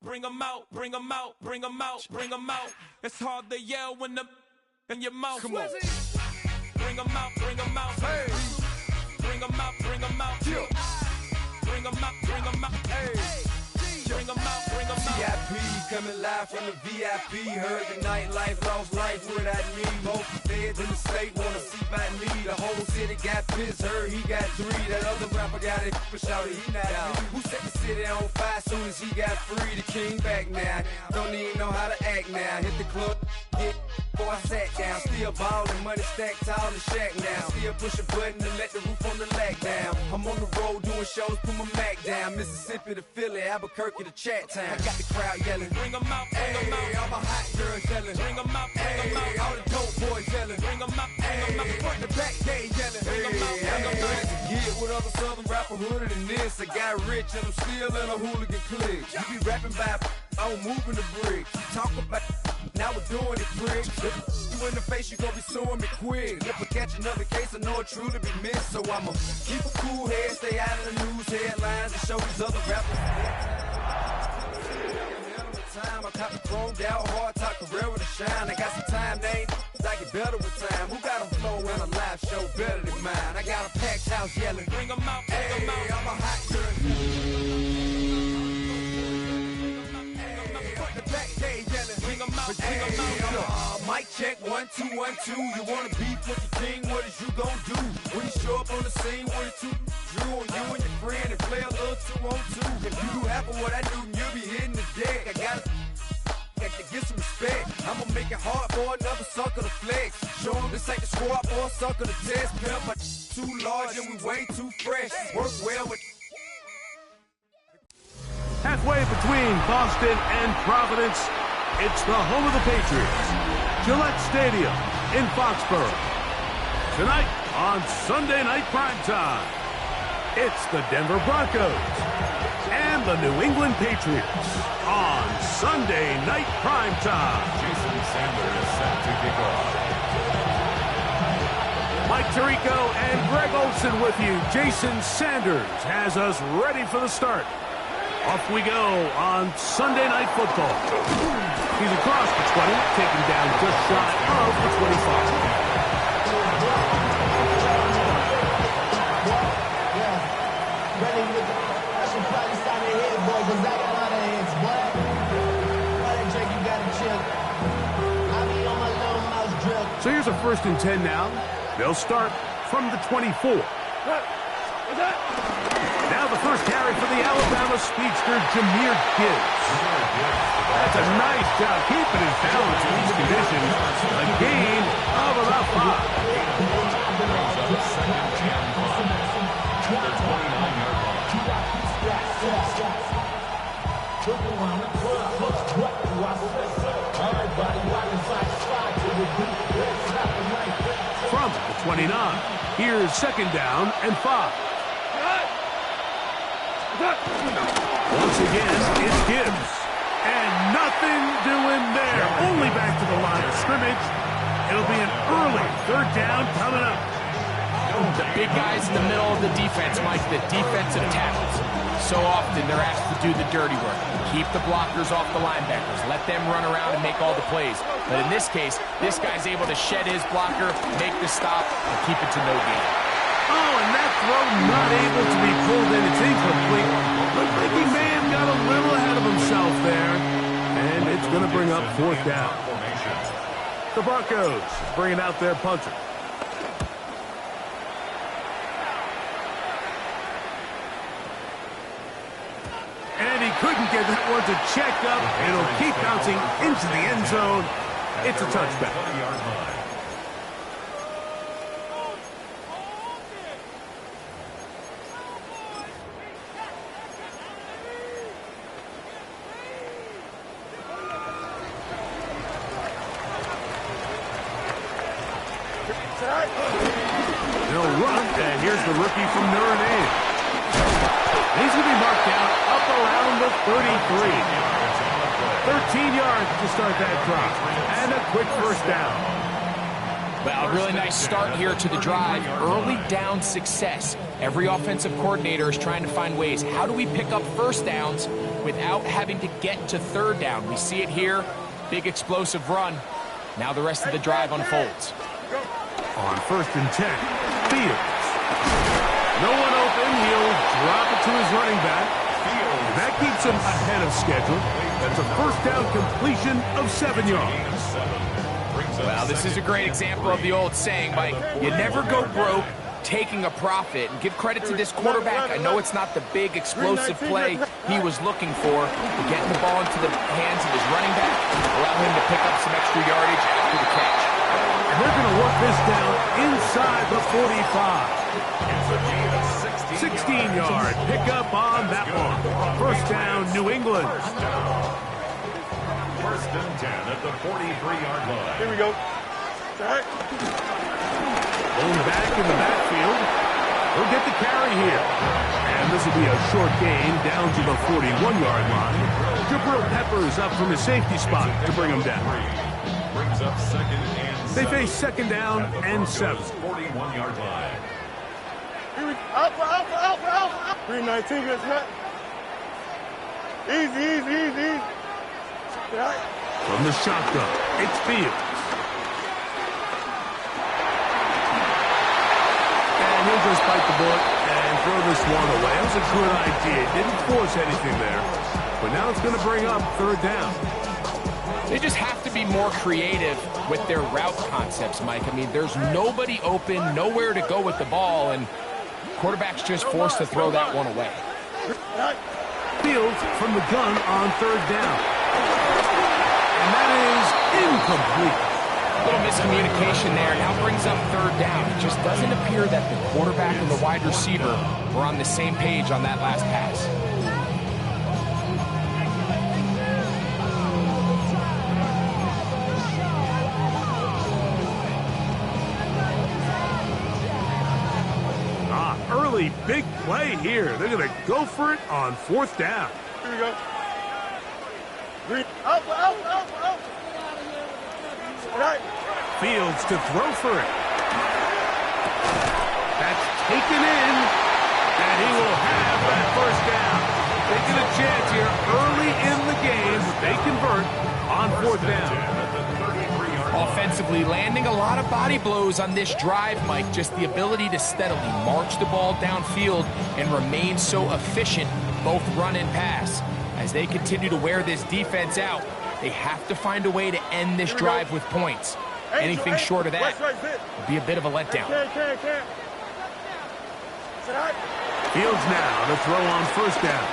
bring them out, bring them out, bring them out, bring them out. It's hard to yell when the in your mouth. Come on. Bring them out, bring them out. Hey. Bring them out, bring them out. Yeah. Bring them out, bring them out. Hey. Bring them out, bring them out. VIP coming live from the VIP. Heard the nightlife, lost life without me. Most feds in the state wanna see by me. The whole city got pissed, heard he got 3. That other rapper got it, but shouted he not out. Who set the city on fire soon as he got free? The king back now, don't even know how to act now. Hit the club, hit before I sat down. Still ballin', money stacked tall in the shack now. Still push a button to let the roof on the lag down. I'm on the road doing shows, put my Mac down. Mississippi to Philly, Albuquerque to Chat Town. I got the crowd yelling, bring them out, bring them out. All my hot girls yelling, bring them out, bring them out. All the dope boys yelling, bring them out, bring them out. Front to back, they yelling, bring them out, bring them out. Get with other southern rapper hooded than this. I got rich and I'm still in a hooligan clique. You be rapping by, I'm moving the bricks. Talk about, now we're doing it, prick. You in the face, you gon' be suing me quick. If I catch another case, I know it truly be missed. So I'ma keep a cool head, stay out of the news headlines, and show these other rappers. I cop the chromed out, hard top career with a shine. I got some time, they ain't I get better with time. Who got a flow and a live show better than mine? I got a packed house yelling, bring them out, bring them out. I'm a hot girl. Front to back, they yelling, bring them out, bring them out. Mic check, 1 2 1 2. You wanna beef with the king? What is you gon' do? When you show up on the scene with a 2 Drew on you and your friend and play a little 2 on 2. If you do half of what I do, you'll be hitting the deck. I gotta get some respect. I'ma make it hard for another sucker to flex. Show them this ain't the squad for a sucker to test. Pimp, but too large and we way too fresh. Work well with. Halfway between Boston and Providence, it's the home of the Patriots, Gillette Stadium in Foxborough. Tonight on Sunday Night Primetime, it's the Denver Broncos and the New England Patriots on Sunday Night Primetime. Jason Sanders is set to kick off. Mike Tirico and Greg Olson with you. Jason Sanders has us ready for the start. Off we go on Sunday Night Football. He's across the 20, taken down just shy of the 25. So here's a 1st and 10 now. They'll start from the 24. Now the first carry for the Alabama speedster, Jahmyr Gibbs. That's a nice job keeping his balance in these conditions. A gain of about 5. From the 29, here's 2nd down and 5. Once again, it's Gibbs. And nothing doing there. Only back to the line of scrimmage. It'll be an early 3rd down coming up. The big guys in the middle of the defense, Mike, the defensive tackles. So often they're asked to do the dirty work. Keep the blockers off the linebackers. Let them run around and make all the plays. But in this case, this guy's able to shed his blocker, make the stop, and keep it to no gain. Oh, and that throw not able to be pulled in. It's incomplete. Looks like he may have got a little ahead of himself there. And it's going to bring up 4th down. The Broncos bringing out their punter. And he couldn't get that one to check up. It'll keep bouncing into the end zone. It's a touchback. They'll run, and here's the rookie from Notre Dame. He's going to be marked down up around the 33. 13 yards to start that drive, and a quick 1st down. Well, a really nice start here to the drive. Early down success. Every offensive coordinator is trying to find ways. How do we pick up 1st downs without having to get to third down. We see it here, big explosive run. Now the rest of the drive unfolds. On 1st and 10, Fields. No one open, he'll drop it to his running back. And that keeps him ahead of schedule. That's a first down completion of 7 yards. Well, this is a great example of the old saying, Mike, you never go broke taking a profit. And give credit to this quarterback. I know it's not the big explosive play he was looking for, but getting the ball into the hands of his running back, allow him to pick up some extra yardage after the catch. And they're going to work this down inside the 45. 16-yard pickup on that one. First down, New England. 1st and 10 at the 43-yard line. Here we go. All right. Going back in the backfield. He'll get the carry here. And this will be a short gain down to the 41-yard line. Jabril Peppers up from his safety spot to bring him down. Brings up 2nd and 7. They face 2nd down and 7. 41-yard line. Alpha. 319 gets met. Easy. Right. From the shotgun, it's Fields. And he'll just bite the bullet and throw this one away. It was a good idea. Didn't force anything there. But now it's going to bring up 3rd down. They just have to be more creative with their route concepts, Mike. I mean, there's nobody open, nowhere to go with the ball, and quarterback's just forced to throw that one away. Fields from the gun on 3rd down. And that is incomplete. A little miscommunication there. Now brings up 3rd down. It just doesn't appear that the quarterback and the wide receiver were on the same page on that last pass. Early big play here. They're going to go for it on 4th down. Here we go. Alpha. Right. Fields to throw for it. That's taken in, and he will have that 1st down. Taking a chance here early in the game. They convert on 4th down. Offensively, landing a lot of body blows on this drive, Mike. Just the ability to steadily march the ball downfield and remain so efficient, both run and pass. As they continue to wear this defense out, they have to find a way to end this drive with points. Anything short of that would be a bit of a letdown. Fields now to throw on 1st down.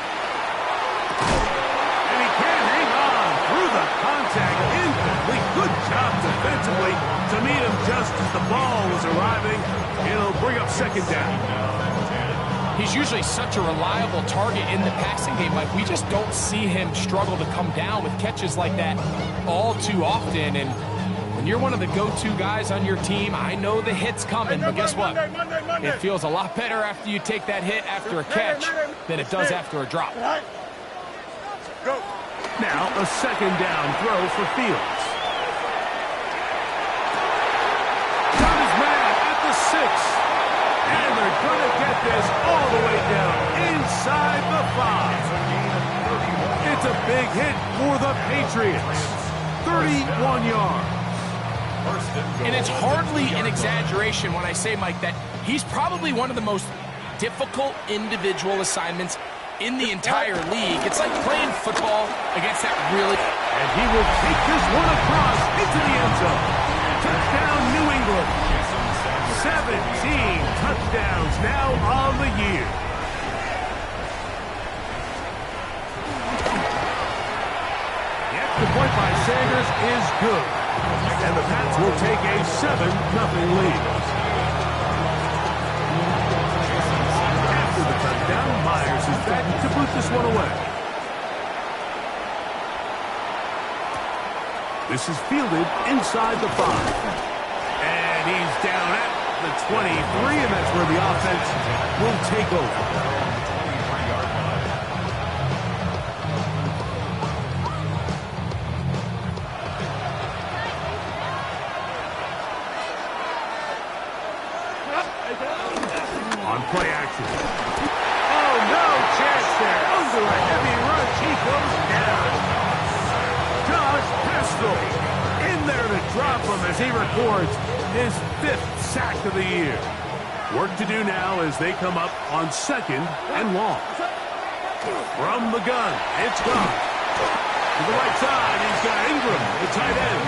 And he can't hang on through the contact. Incomplete. Good job defensively to meet him just as the ball was arriving. It'll bring up 2nd down. He's usually such a reliable target in the passing game. Like, we just don't see him struggle to come down with catches like that all too often. And when you're one of the go-to guys on your team, I know the hit's coming, but guess what? It feels a lot better after you take that hit after a catch than it does after a drop. Now a 2nd down throw for Fields. Got his man at the 6. And they're going to get this all the way down inside the 5. It's a big hit for the Patriots. 31 yards. And it's hardly an exaggeration when I say, Mike, that he's probably one of the most difficult individual assignments in the entire league. It's like playing football against that really... And he will take this one across into the end zone. Touchdown, New England. 17 touchdowns now on the year. The extra point by Sanders is good. And the Pats will take a 7-0 lead. After the touchdown, Myers is back to boot this one away. This is fielded inside the 5. And he's down at the 23, and that's where the offense will take over. On play action. Oh, no! No chance there. Under a heavy rush, he goes down. Josh Pestle in there to drop him as he records his 5th sack of the year. Work to do now as they come up on 2nd and long. From the gun, it's gone. To the right side, he's got Ingram, the tight end.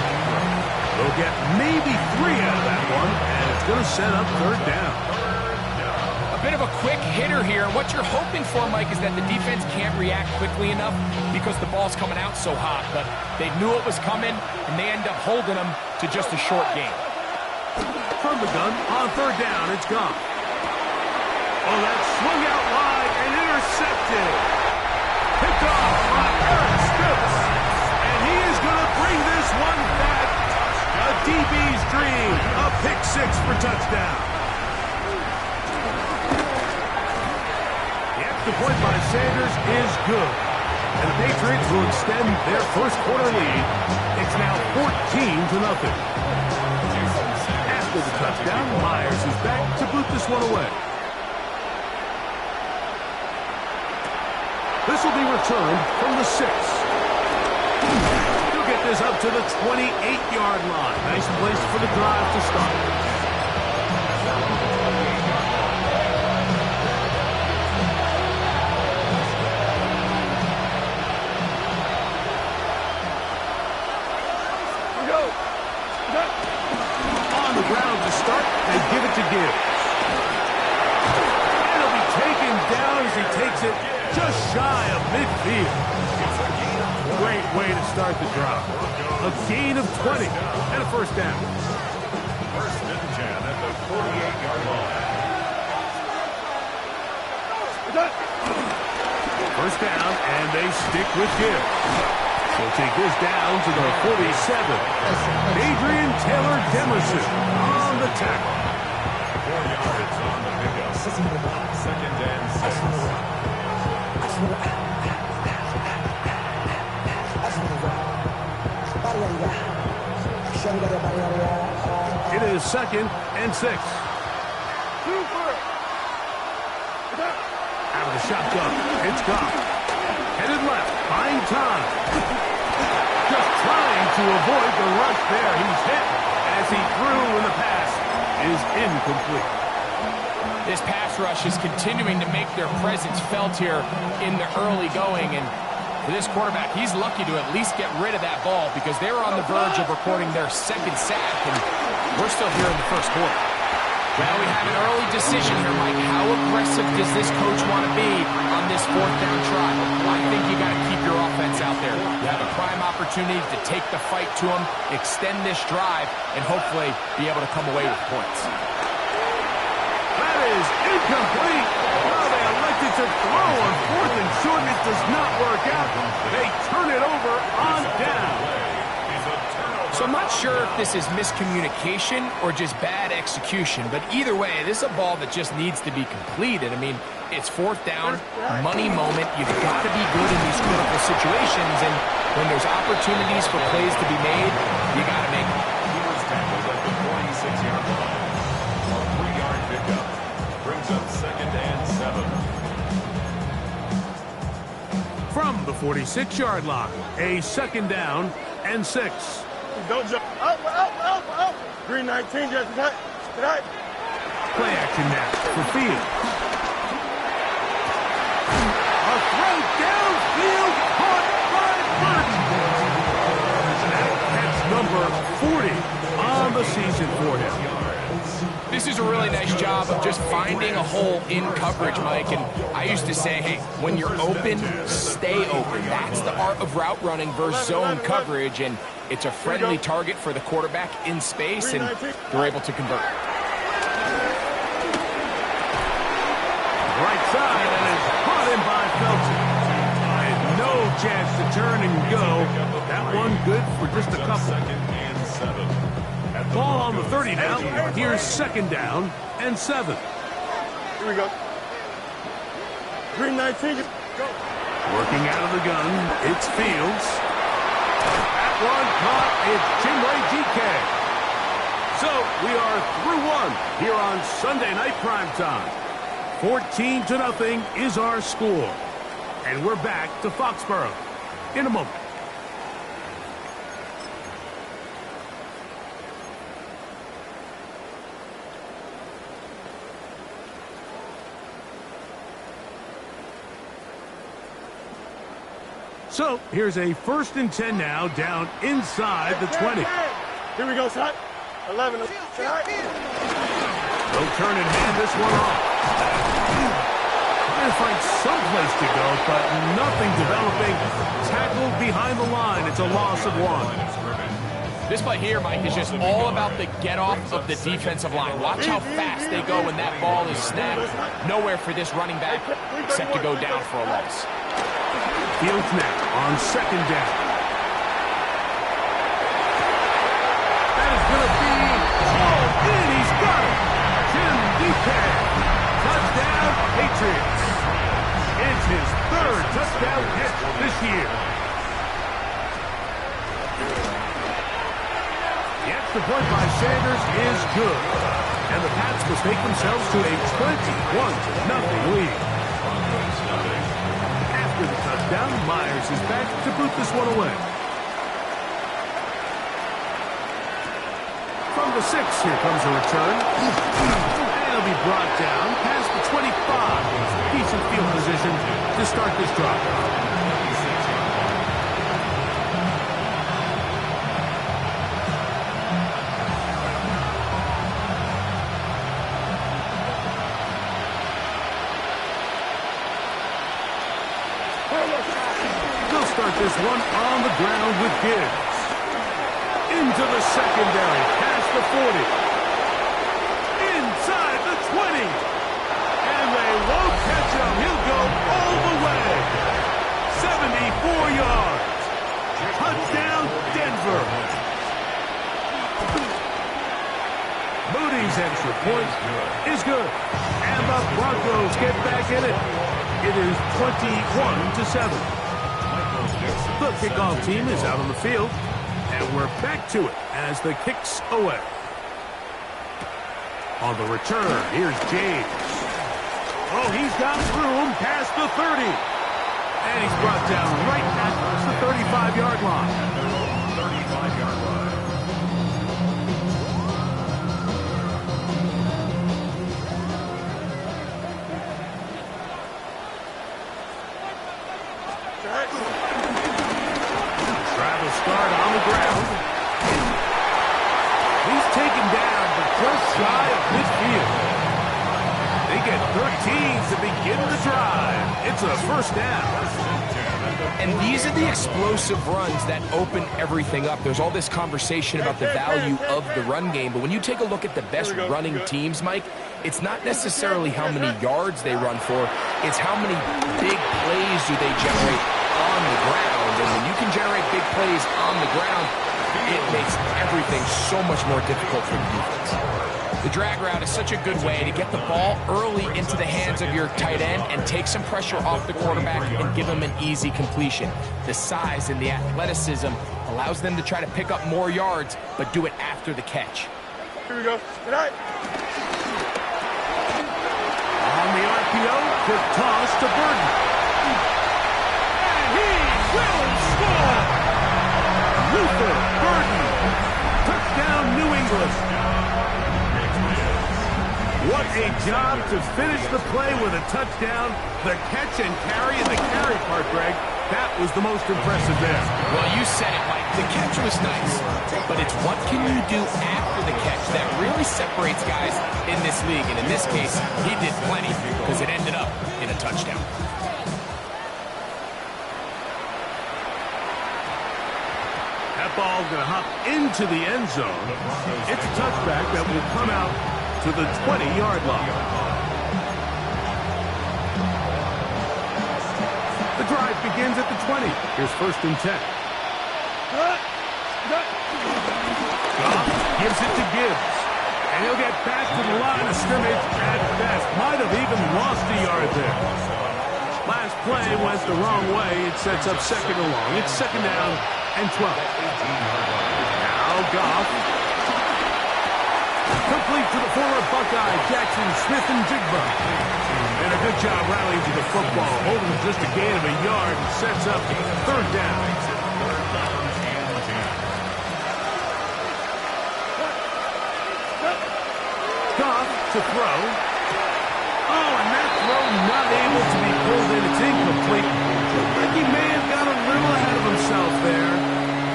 They'll get maybe 3 out of that one, and it's going to set up 3rd down. A bit of a quick hitter here. What you're hoping for, Mike, is that the defense can't react quickly enough because the ball's coming out so hot. But they knew it was coming, and they end up holding them to just a short game. From the gun, on 3rd down, it's gone. Oh, that swung out wide and intercepted. Picked off by Eric Stokes. And he is going to bring this one back. A DB's dream. A pick 6 for touchdown. The extra point by Sanders is good. And the Patriots will extend their first quarter lead. It's now 14-0. After the touchdown, Myers is back to boot this one away. This will be returned from the 6. He'll get this up to the 28-yard line. Nice place for the drive to start. On the ground to start, they give it to Gibbs. And he'll be taken down as he takes it just shy of midfield. Great way to start the drive. A gain of 20 and a 1st down. 1st and 10 at the 48-yard line. 1st down, and they stick with Gibbs. He'll take this down to the 47. Adrian Taylor Demerson on the tackle. 4 yards on the pickup. 2nd and 6. It is 2nd and 6. Out of the shotgun, it's gone. Headed left, buying time. Just trying to avoid the rush there. He's hit as he threw when the pass is incomplete. This pass rush is continuing to make their presence felt here in the early going, and for this quarterback, he's lucky to at least get rid of that ball because they were on the verge of recording their 2nd sack, and we're still here in the 1st quarter. Well, we have an early decision here, Mike. How aggressive does this coach want to be on this 4th down try? I think you got to keep your offense out there. You have a prime opportunity to take the fight to them, extend this drive, and hopefully be able to come away with points. That is incomplete. Well, they elected to throw on 4th and short. It does not work out. They turn it over on down. So I'm not sure if this is miscommunication or just bad execution, but either way, this is a ball that just needs to be completed. I mean, it's 4th down, money moment. You've got to be good in these critical situations, and when there's opportunities for plays to be made, you got to make them. He was tackled at the 46-yard line. A 3-yard pickup brings up 2nd and 7. From the 46-yard line, a 2nd down and 6. Don't jump. Up. Green 19, just tonight. Play action now for Field. A throw downfield caught by Burton. That's number 40 on the season for him. This is a really nice job of just finding a hole in coverage, Mike. And I used to say, hey, when you're open, stay open. That's the art of route running versus zone coverage. And it's a friendly target for the quarterback in space, and they're able to convert. Right side, and it's caught in by Felton. And no chance to turn and go. That one good for just a couple. 2nd and 7. Ball on the 30 now. Here's 2nd down and 7. Here we go. Green 19, go. Working out of the gun, it's Fields. That one caught, it's Chinwe GK. So we are through one here on Sunday Night Primetime. 14-0 is our score. And we're back to Foxborough in a moment. So, here's a 1st and 10 now, down inside the 20. Here we go, son. 11. They'll turn and hand this one off. Trying to find some place to go, but nothing developing. Tackled behind the line. It's a loss of 1. This play here, Mike, is just all about the get-off of the defensive line. Watch how fast they go when that ball is snapped. Nowhere for this running back except to go down for a loss. Fields now on 2nd down. That is going to be hauled in. He's got it. Jim Deepay. Touchdown, Patriots. It's his 3rd touchdown catch this year. The extra point by Sanders is good. And the Pats will take themselves to a 21-0 lead. After the touchdown, Myers is back to boot this one away. From the 6, here comes a return. And he'll be brought down past the 25. Decent field position to start this drive. This one on the ground with Gibbs. Into the secondary, past the 40. Inside the 20. And they won't catch him. He'll go all the way. 74 yards. Touchdown, Denver. Moody's extra point is good. And the Broncos get back in it. It is 21-7. The kickoff team is out on the field, and we're back to it as the kick's away. On the return, here's James. Oh, he's got room past the 30. And he's brought down right at the 35-yard line. 35-yard line. Start on the ground. He's taken down, but just shy of midfield. They get 13 to begin the drive. It's a 1st down. And these are the explosive runs that open everything up. There's all this conversation about the value of the run game, but when you take a look at the best running teams, Mike, it's not necessarily how many yards they run for, it's how many big plays do they generate on the ground. And when you can generate big plays on the ground, it makes everything so much more difficult for the defense. The drag route is such a good way to get the ball early into the hands of your tight end and take some pressure off the quarterback and give him an easy completion. The size and the athleticism allows them to try to pick up more yards, but do it after the catch. Here we go. Good night. On the RPO, quick toss to Burton. Will score! Luther Burton. Touchdown, New England. What a job to finish the play with a touchdown. The catch and carry, and the carry part, Greg, that was the most impressive there. Well, you said it, Mike. The catch was nice, but it's what can you do after the catch that really separates guys in this league. And in this case, he did plenty because it ended up in a touchdown. Ball going to hop into the end zone. It's a touchback that will come out to the 20-yard line. The drive begins at the 20. Here's 1st and 10. Goff gives it to Gibbs. And he'll get back to the line of scrimmage at best. Might have even lost a yard there. Last play went the wrong way. It sets up 2nd and long. It's 2nd down and 12. Now Goff. Complete to the former Buckeye, Jackson Smith and Jigba. job rallying to the football, holding just a gain of a yard and sets up third down. Goff to throw. Oh, and that throw not able to be pulled in. It's incomplete. Ricky may have got a little ahead of himself there,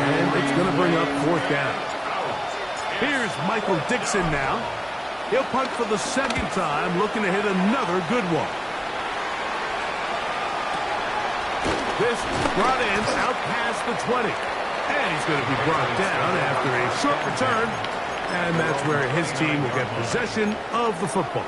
and it's going to bring up fourth down. Here's Michael Dixon now. He'll punt for the second time, looking to hit another good one. This brought in out past the 20. And he's going to be brought down after a short return. And that's where his team will get possession of the football.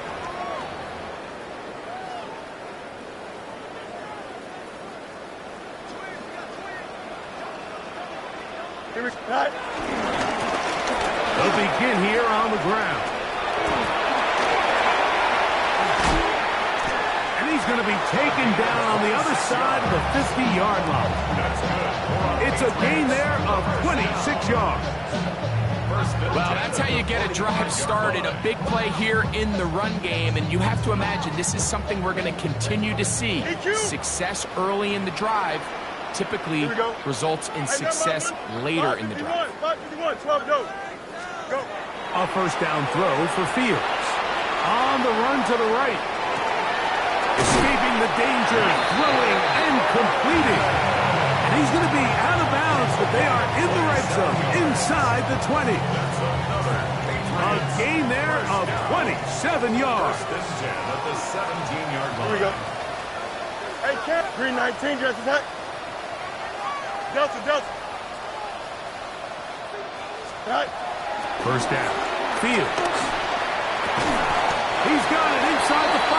They'll begin here on the ground. And he's going to be taken down on the other side of the 50-yard line. It's a gain there of 26 yards. Well, that's how you get a drive started. A big play here in the run game, and you have to imagine this is something we're going to continue to see. Success early in the drive typically results in success later in the drive. A first down throw for Fields. On the run to the right. Escaping the danger, throwing and completing. And he's going to be out of bounds, but they are in the red zone, inside the 20. A gain there of 27 yards. At the 17-yard line. Here we go. Hey, Cap. 319, just attack. Delta. Right. First down. Fields. He's got it inside the 5.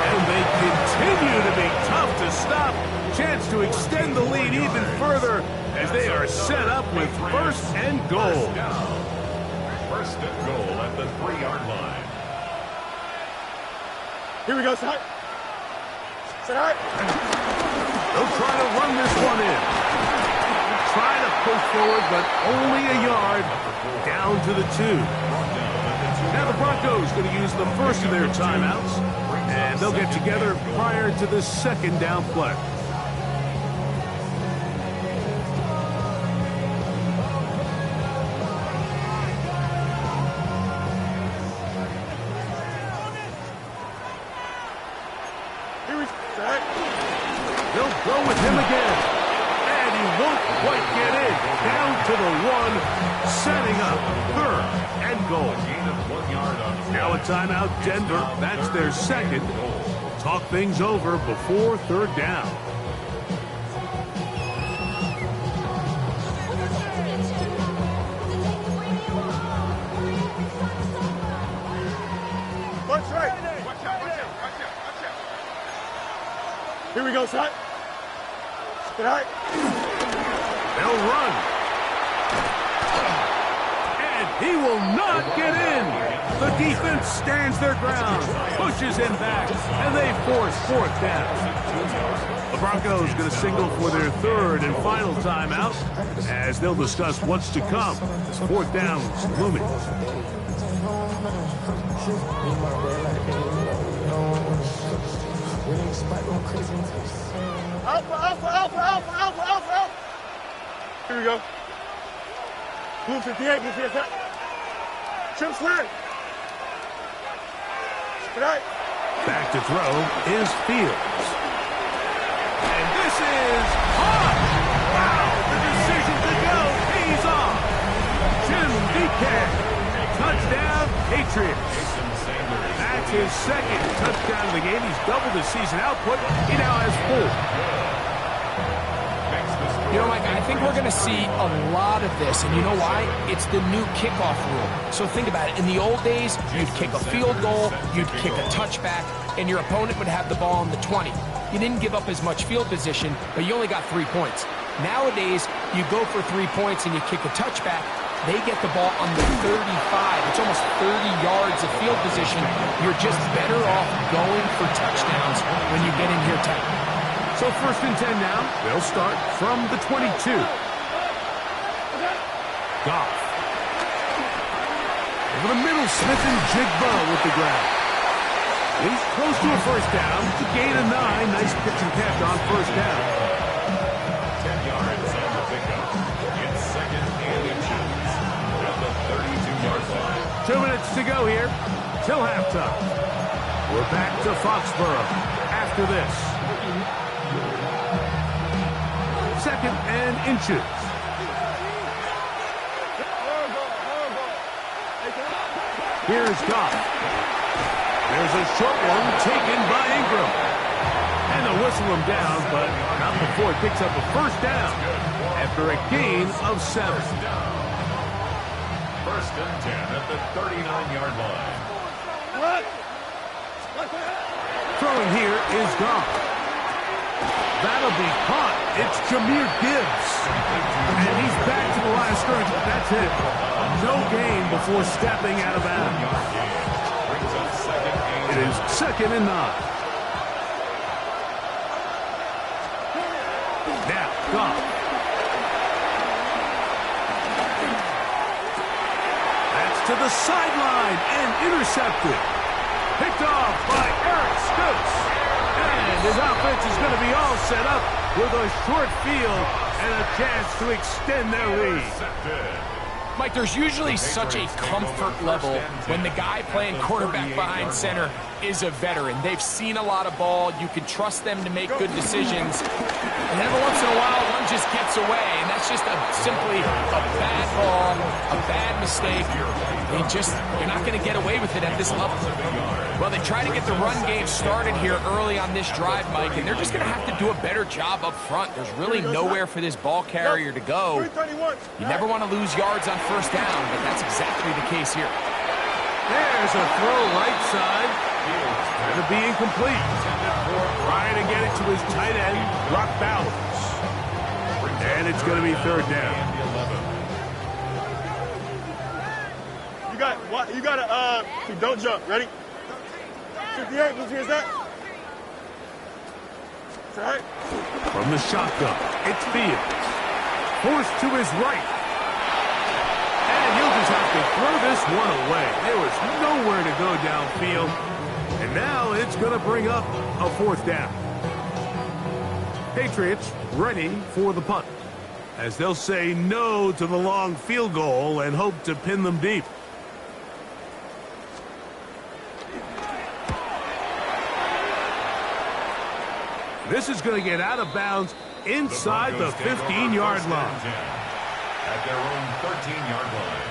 And they continue to be tough to stop. Chance to extend the lead even further as they are set up with first and goal. First and goal at the 3-yard line. Here we go, Side. Side. They'll try to run this one in. Try to push forward, but only a yard down to the 2. Now the Broncos going to use the first of their timeouts, and they'll get together prior to the second down play. They'll go with him again. And he won't quite get in. Down to the 1, setting up third and goal. Now a timeout, Denver. That's their second. Talk things over before third down. Watch right. Watch out. Here we go, Side. Right. They'll run. And he will not get in. The defense stands their ground, pushes him back, and they force fourth down. The Broncos going to signal for their third and final timeout as they'll discuss what's to come. Fourth down looming. Alpha. Here we go. Blue 58, Trim slide. Right. Back to throw is Fields. And this is hot. Wow, the decision to go pays off. Jim Deacon, touchdown Patriots. That's his second touchdown of the game. He's doubled his season output. He now has 4. You know, Mike, I think we're going to see a lot of this, and you know why? It's the new kickoff rule. So think about it. In the old days, you'd kick a field goal, you'd kick a touchback, and your opponent would have the ball on the 20. You didn't give up as much field position, but you only got 3 points. Nowadays, you go for 3 points and you kick a touchback, they get the ball on the 35. It's almost 30 yards of field position. You're just better off going for touchdowns when you get in here tight. So first and 10 now. They'll start from the 22. Goff. Over the middle, Smith and Jigba with the grab. He's close to a first down. Gain of 9. Nice pitch and catch on first down. 10 yards and the pickup. It's second and inches at the 32-yard line. 2 minutes to go here till halftime. We're back to Foxborough after this. Second and inches. Here's Goff. There's a short one taken by Ingram. And they'll whistle him down, but not before he picks up a first down after a gain of 7. First and 10 at the 39-yard line. Throwing here is Goff. That'll be caught. It's Jahmyr Gibbs. And he's back to the line of scrimmage. That's it. No gain before stepping out of bounds. It is second and 9. Now, Goff. That's to the sideline and intercepted. Picked off by Eric Stokes. And his offense is going to be all set up with a short field and a chance to extend their lead. Mike, there's usually such a comfort level when the guy playing quarterback behind center is a veteran. They've seen a lot of ball. You can trust them to make good decisions. And every once in a while, one just gets away. And that's just simply a bad ball, a bad mistake. You're not going to get away with it at this level. Well, they try to get the run game started here early on this drive, Mike, and they're just going to have to do a better job up front. There's really nowhere for this ball carrier to go. You never want to lose yards on first down, but that's exactly the case here. There's a throw right side. Going to be incomplete. Trying to get it to his tight end, Brock Bowers. And it's going to be third down. You got to, don't jump. Ready? 58, which is that? That's right. From the shotgun, it's Fields. Forced to his right. And he'll just have to throw this one away. There was nowhere to go downfield. And now it's going to bring up a fourth down. Patriots ready for the punt, as they'll say no to the long field goal and hope to pin them deep. This is going to get out of bounds inside the 15-yard line. At their own 13-yard line.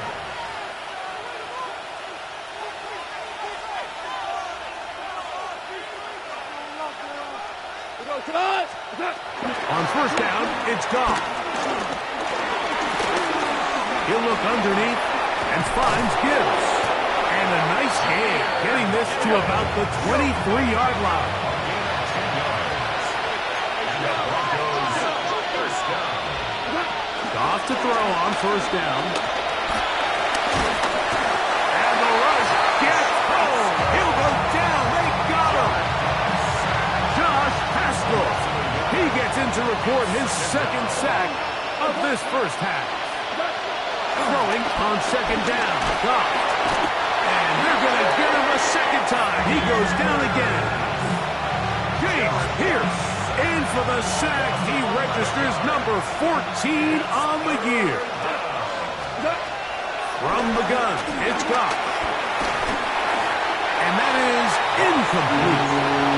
On first down, it's Goff. He'll look underneath and finds Gibbs. And a nice gain, getting this to about the 23-yard line. Goff to throw on first down. And the rush gets home. He'll go down. They got him. Josh Haskell. He gets in to record his second sack of this first half. Throwing on second down. Goff. And they're going to get him a second time. He goes down again. James Pierce. In for the sack. He registers number 14 on the year. From the gun, it's Goff. And that is incomplete.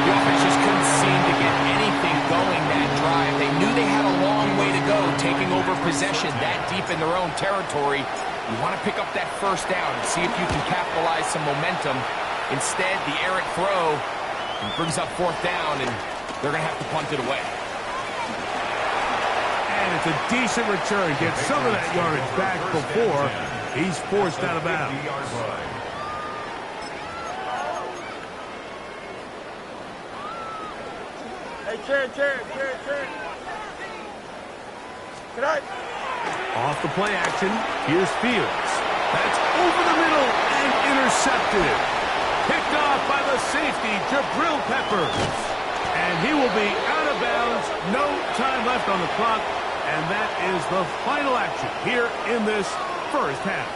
The offense just couldn't seem to get anything going that drive. They knew they had a long way to go, taking over possession that deep in their own territory. You want to pick up that first down and see if you can capitalize some momentum. Instead, the errant throw brings up fourth down, and they're going to have to punt it away. And it's a decent return. Gets some of that yardage back before he's forced out of bounds. Hey, Cherry. Can I? Off the play action, here's Fields. That's over the middle and intercepted. Picked off by the safety, Jabril Peppers. And he will be out of bounds. No time left on the clock. And that is the final action here in this first half.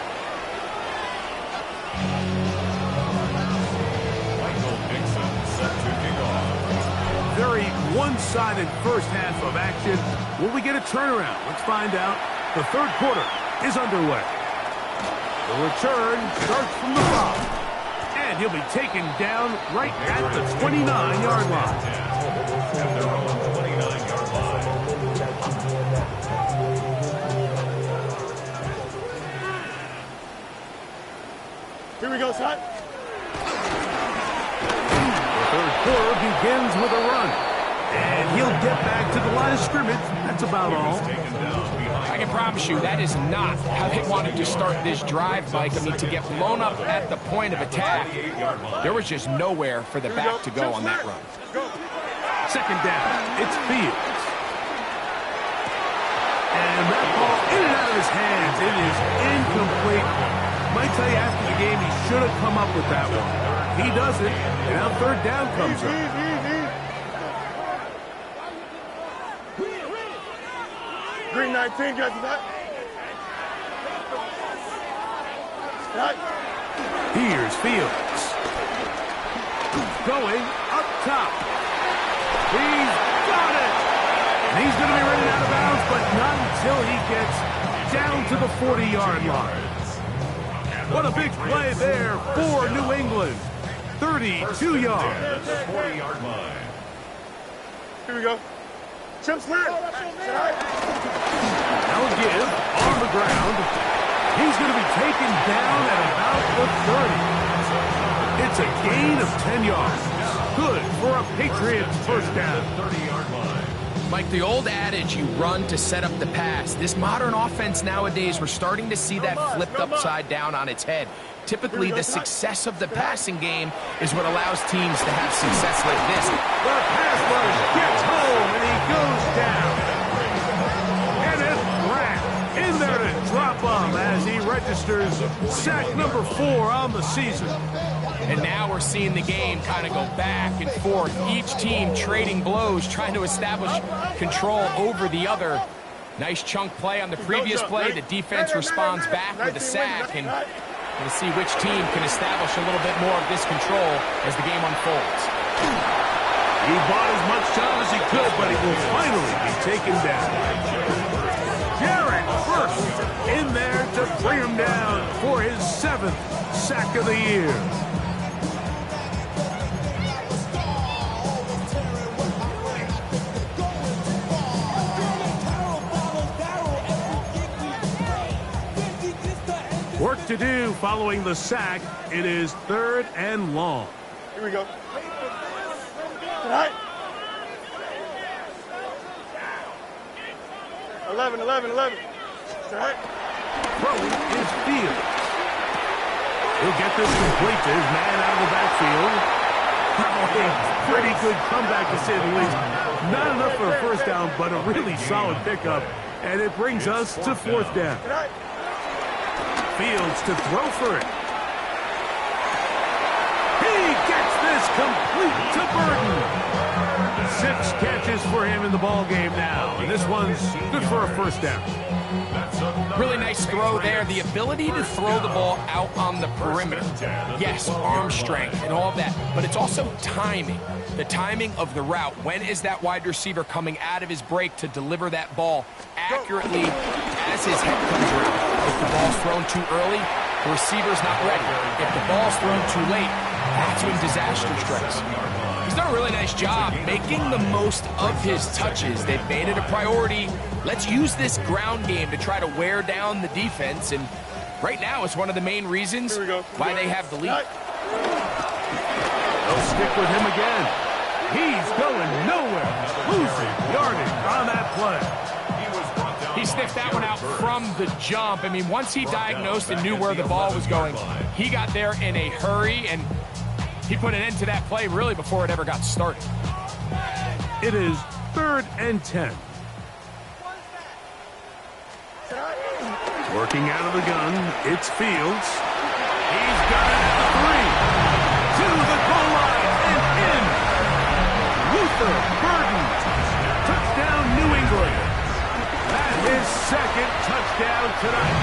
Michael Dixon one-sided first half of action. Will we get a turnaround? Let's find out. The third quarter is underway. The return starts from the top. And he'll be taken down right at the 29-yard line. At their own 29-yard line. Here we go, son. The third quarter begins with a run. And he'll get back to the line of scrimmage. That's about all. I can promise you that is not how they wanted to start this drive, Mike. I mean, to get blown up at the point of attack, there was just nowhere for the back to go on that run. Second down, it's Fields. And that ball in and out of his hands. It is incomplete. Might tell you after the game he should have come up with that one. He doesn't, and now third down comes up. Green 19, guys, is that? Here's Fields. Going up top. He's got it. And he's going to be running out of bounds, but not until he gets down to the 40-yard line. What a big play there for New England. 32 yards. 40-yard line. Here we go. Chip slip. Now give on the ground. He's going to be taken down at about the 30. It's a gain of 10 yards. Good for a Patriots first down. 30-yard line. Mike, the old adage, you run to set up the pass. This modern offense nowadays, we're starting to see that flipped upside down on its head. Typically, the success of the passing game is what allows teams to have success like this. The pass rush gets home, and he goes down. And it's Grant in there to drop him as he registers sack number 4 on the season. And now we're seeing the game kind of go back and forth. Each team trading blows, trying to establish control over the other. Nice chunk play on the previous play. The defense responds back with a sack, and we'll see which team can establish a little bit more of this control as the game unfolds. He bought as much time as he could, but he will finally be taken down. Jarrett first in there to bring him down for his 7th sack of the year. Work to do following the sack. It is 3rd and long. Here we go. Tonight. 11. Tonight. Throw is Fields. He'll get this complete to his man out of the backfield. Pretty good comeback, to say the least. Not enough for a first down, but a really solid pickup. And it brings us to 4th down. Fields to throw for it. He gets this complete to Burton. 6 catches for him in the ball game now, and this one's good for a first down. Really nice throw there. The ability to throw the ball out on the perimeter. Yes, arm strength and all of that, but it's also timing. The timing of the route. When is that wide receiver coming out of his break to deliver that ball accurately as his head comes around? If the ball's thrown too early, the receiver's not ready. If the ball's thrown too late, that's when disaster strikes. He's done a really nice job making the most of his touches. They've made it a priority. Let's use this ground game to try to wear down the defense, and right now it's one of the main reasons why they have the lead. They'll stick with him again. He's going nowhere. Losing yardage on that play. He sniffed that one out from the jump. I mean, once he diagnosed and knew where the ball was going, he got there in a hurry, and he put an end to that play really before it ever got started. It is 3rd and 10. Working out of the gun, it's Fields. He's got it at the 3. To the goal line and in. Luther Burden. Touchdown, New England. That is 2nd touchdown tonight.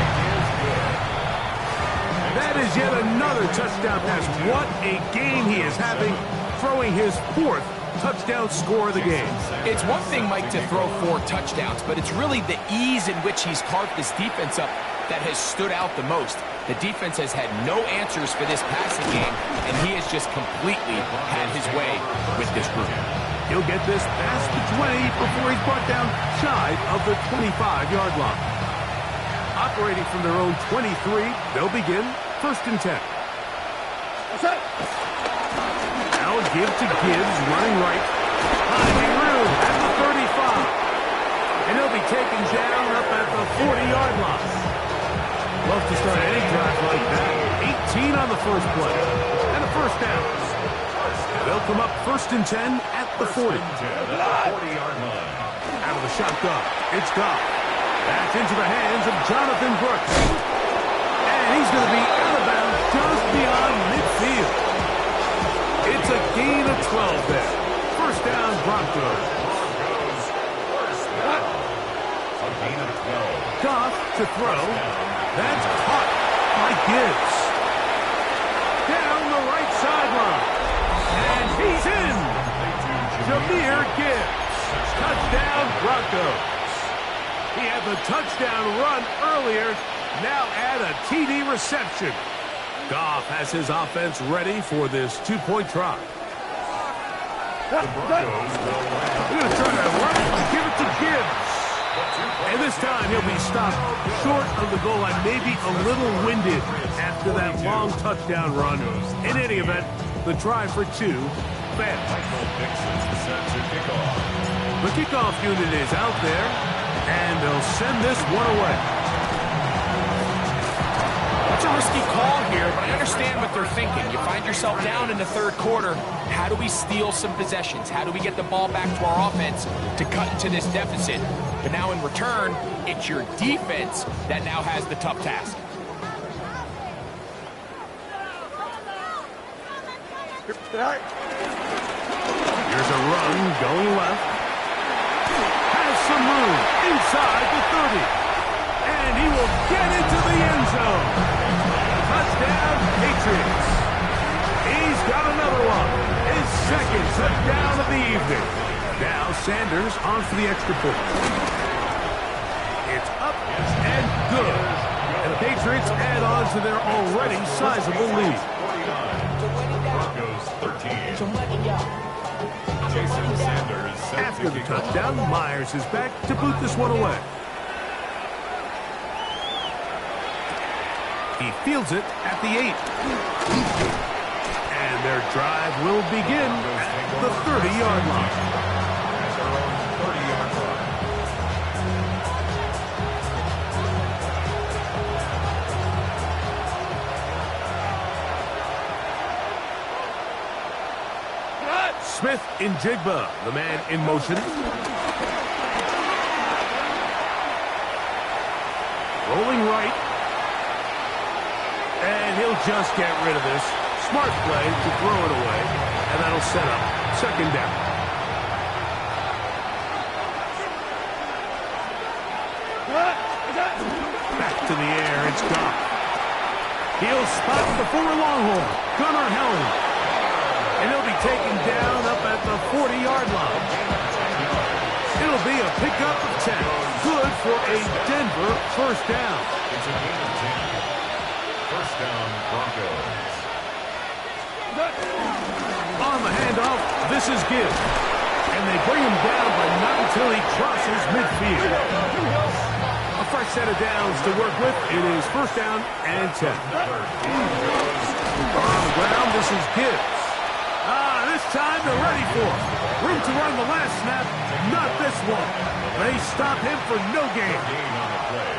That is yet another touchdown pass. What a game he is having, throwing his 4th touchdown score of the game. It's one thing, Mike, to throw 4 touchdowns, but it's really the ease in which he's carved this defense up that has stood out the most. The defense has had no answers for this passing game, and he has just completely had his way with this group. He'll get this past the 20 before he's brought down shy of the 25-yard line. Operating from their own 23, they'll begin 1st and 10. Now a give to Gibbs, running right. Finding room at the 35. And he'll be taken down up at the 40-yard line. Love to start any drive like that. 18 on the first play. And a 1st down. They'll come up 1st and 10 at the 40. Out of the shotgun, it's Goff. That's into the hands of Jonathan Brooks. And he's going to be out of bounds just beyond midfield. It's a gain of 12 there. 1st down, Broncos. A gain of 12. Goff to throw. That's caught by Gibbs. Down the right sideline. And he's in. Jahmyr Gibbs. Touchdown, Broncos. He had the touchdown run earlier. Now add a TD reception. Goff has his offense ready for this 2-point try. The Broncos will We're going to try to run it and give it to Gibbs. And this time he'll be stopped short of the goal line, maybe a little winded after that long touchdown run. In any event, the try for 2 fails. Michael Dixon set to kick off. The kickoff unit is out there, and they'll send this one away. It's a risky call here, but I understand what they're thinking. You find yourself down in the 3rd quarter. How do we steal some possessions? How do we get the ball back to our offense to cut into this deficit? But now in return, it's your defense that now has the tough task. Here's a run going left. Has some room inside the 30. And he will get into the end zone. Touchdown, Patriots. He's got another one. His 2nd touchdown of the evening. Now Sanders on for the extra point. It's up and good. And the Patriots add on to their already sizable lead. Broncos 13. Jason Sanders set After to the kick off. touchdown, Myers is back to boot this one away. He fields it at the 8. And their drive will begin at the 30-yard line. At their own 30-yard line. Smith in Jigba, the man in motion. Rolling right. And he'll just get rid of this. Smart play to throw it away. And that'll set up 2nd down. Back to the air, it's Goff. He'll spot the former Longhorn, Gunnar Helling. And he'll be taken down up at the 40-yard line. It'll be a pickup of 10. Good for a Denver 1st down. It's a gain of 10. 1st down, Broncos. On the handoff, this is Gibbs. And they bring him down, but not until he crosses midfield. A fresh set of downs to work with. It is 1st down and 10. On the ground, this is Gibbs. This time they're ready for it. Room to run the last snap, not this one. They stop him for no gain. Gain on the play.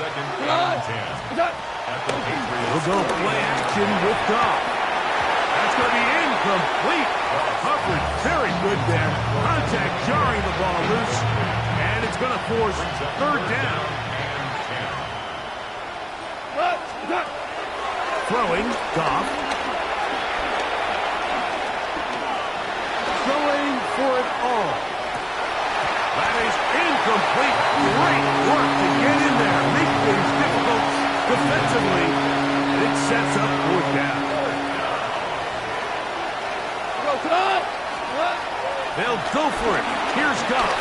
2nd and 10. At the Patriots. We'll go play action with Goff. That's going to be incomplete. Coverage very good there. Contact jarring the ball loose. And it's going to force 3rd down. Throwing, Goff. Going for it all. That is incomplete. Great work to get in there. Make things difficult defensively. And it sets up 4th down. They'll go for it. Here's Goff.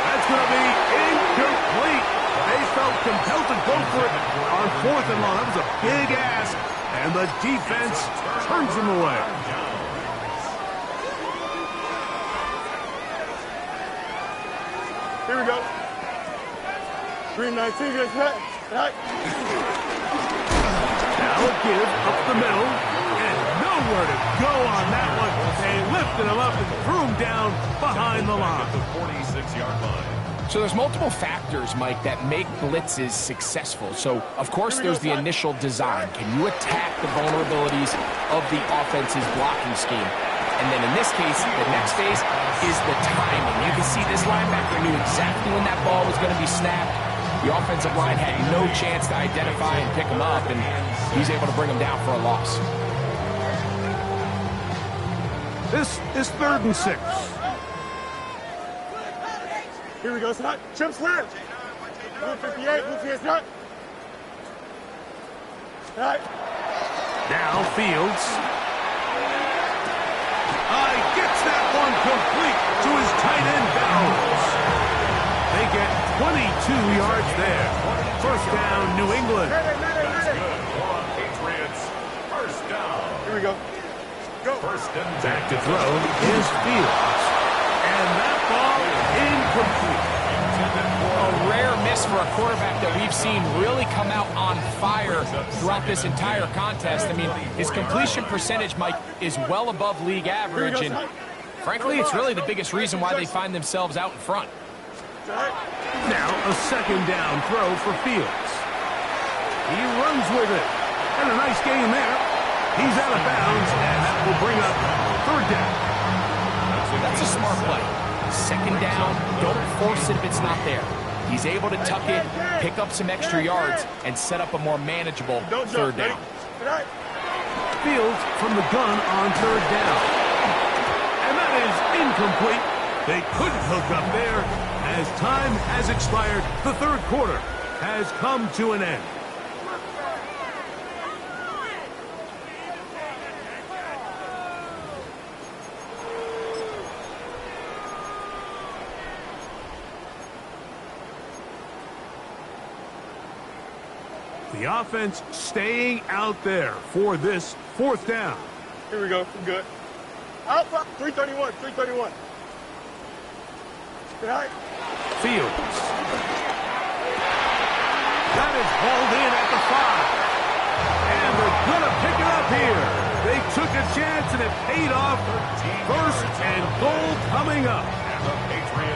That's going to be incomplete. They felt compelled to go for it on 4th and long. That was a big ask, and the defense turns them away. Here we go. 319 gets hit. Right. Now a give up the middle, and nowhere to go on that one. They lifted him up and threw him down behind the line. The 46-yard line. So there's multiple factors, Mike, that make blitzes successful. So, of course, there's the initial design. Can you attack the vulnerabilities of the offense's blocking scheme? And then in this case, the next phase is the timing. You can see this linebacker knew exactly when that ball was going to be snapped. The offensive line had no chance to identify and pick him up, and he's able to bring him down for a loss. This is 3rd and 6. Here we go, son. Chip slant. Blue 58, blue 58, son. Right. Now Fields. Gets that one complete to his tight end Bowers. They get 22 yards there. 1st down, New England. Patriots, 1st down. Here we go. Go. 1st and Back to throw is Fields. And that ball incomplete. A rare miss for a quarterback that we've seen really come out on fire throughout this entire contest. I mean, his completion percentage, Mike, is well above league average, and frankly, it's really the biggest reason why they find themselves out in front. Now a 2nd down throw for Fields. He runs with it. And a nice game there. He's out of bounds, and that will bring up 3rd down. That's a smart play. 2nd down, don't force it if it's not there. He's able to tuck it, pick up some extra yards, and set up a more manageable 3rd down. Fields from the gun on 3rd down. And that is incomplete. They couldn't hook up there. As time has expired, the 3rd quarter has come to an end. The offense staying out there for this 4th down. Here we go. We're good. Out. 331. 331. Right. Fields. That is hauled in at the 5. And they're going to pick it up here. They took a chance and it paid off. 1st and goal coming up.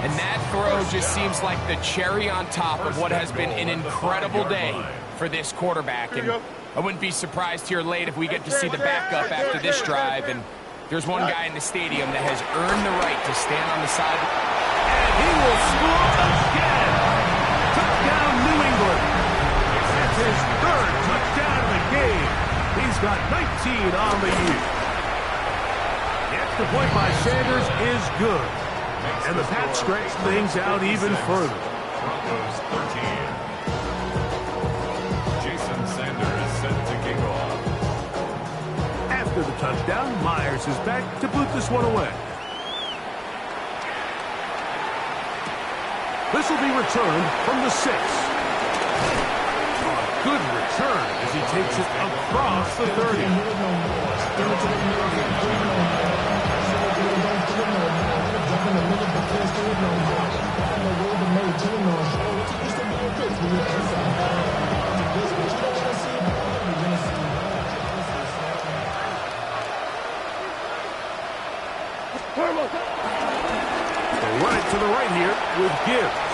And that throw just seems like the cherry on top of what has been an incredible day for this quarterback. And I wouldn't be surprised here late if we get to see the backup after this drive. And there's one guy in the stadium that has earned the right to stand on the side. And he will score again. Touchdown, New England. That's his 3rd touchdown of the game. He's got 19 on the year. The extra point by Sanders is good. And the Pats stretch things out even further. Broncos 13. Jason Sanders set to kick off. After the touchdown, Myers is back to boot this one away. This will be returned from the 6. Good return as he takes it across the 30. They'll run it to the right here with Gibbs.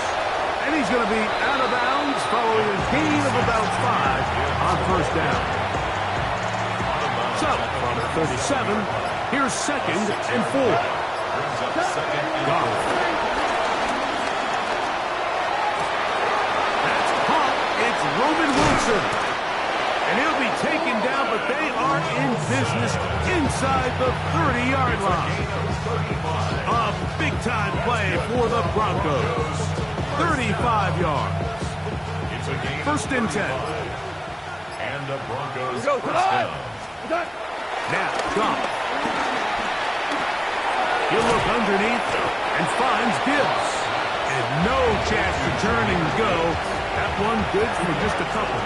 And he's going to be out of bounds following a gain of about 5 on 1st down. So, from 37, here's 2nd and 4. Goff. That's caught. It's Roman Wilson. And he'll be taken down, but they are in business inside the 30-yard line. A big-time play for the Broncos. 35 yards. 1st and 10. And the Broncos first down. Now, Goff. underneath and finds Gibbs. And no chance to turn and go. That one good for just a couple.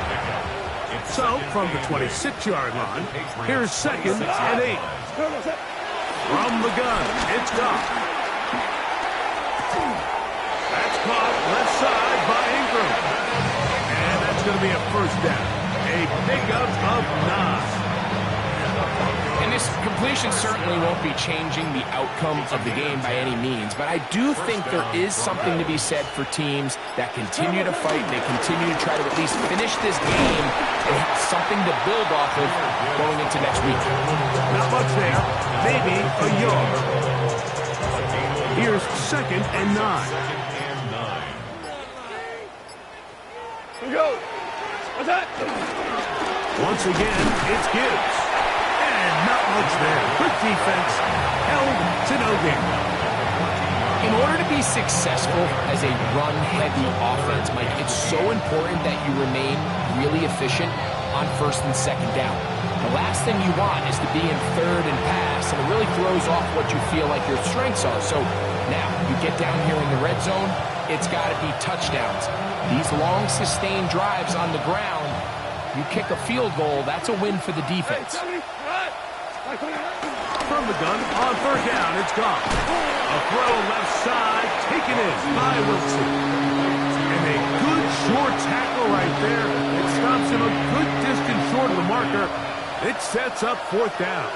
So, from the 26-yard line, here's 2nd and 8. From the gun, it's gone. That's caught left side by Ingram. And that's going to be a first down. A pickup of 9. And this completion certainly won't be changing the outcome of the game by any means, but I do think there is something to be said for teams that continue to fight, they continue to try to at least finish this game and have something to build off of going into next week. Not much there. Maybe a yard. Here's 2nd and 9. Here we go. What's that? Once again, it's Gibbs. And not much there. Good defense. Held to no gain. In order to be successful as a run-heavy offense, Mike, it's so important that you remain really efficient on 1st and 2nd down. The last thing you want is to be in 3rd and pass, and it really throws off what you feel like your strengths are. So now, you get down here in the red zone, it's got to be touchdowns. These long, sustained drives on the ground, you kick a field goal, that's a win for the defense. From the gun, on 3rd down, it's gone. A throw left side, taken in by Wilson. And a good short tackle right there. It stops him a good distance short of the marker. It sets up 4th down.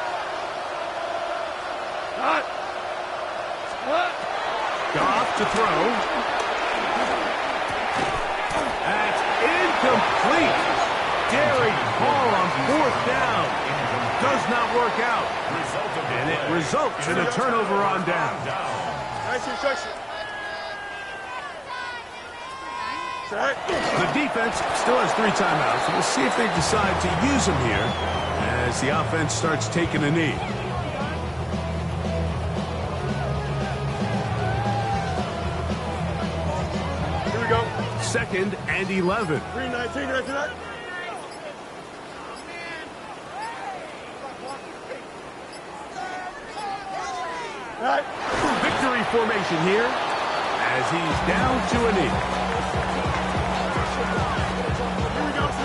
Goff to throw. That's incomplete. Daring Hall on 4th down. Does not work out. And it results in a turnover on down. Nice instruction. The defense still has 3 timeouts. We'll see if they decide to use them here as the offense starts taking a knee. Here we go. 2nd and 11. 3:19 after that. Right. Victory formation here as he's down to a knee.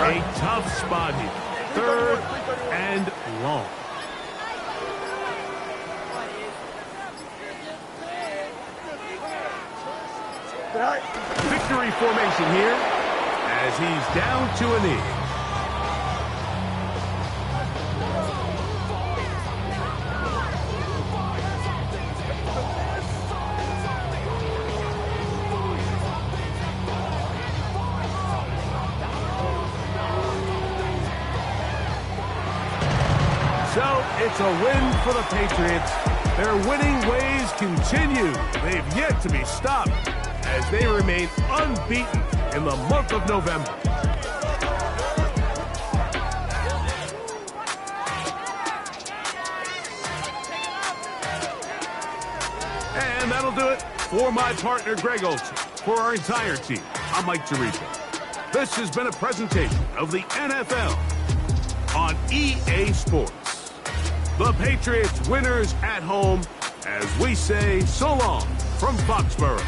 A tough spot here. 3rd and long. Right. Victory formation here as he's down to a knee. So it's a win for the Patriots. Their winning ways continue. They've yet to be stopped as they remain unbeaten in the month of November. And that'll do it for my partner, Greg Olson. For our entire team, I'm Mike Tirico. This has been a presentation of the NFL on EA Sports. The Patriots winners at home as we say so long from Foxborough.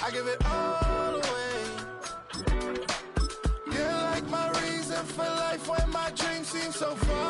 I give it all away. You're like my reason for life when my dreams seem so far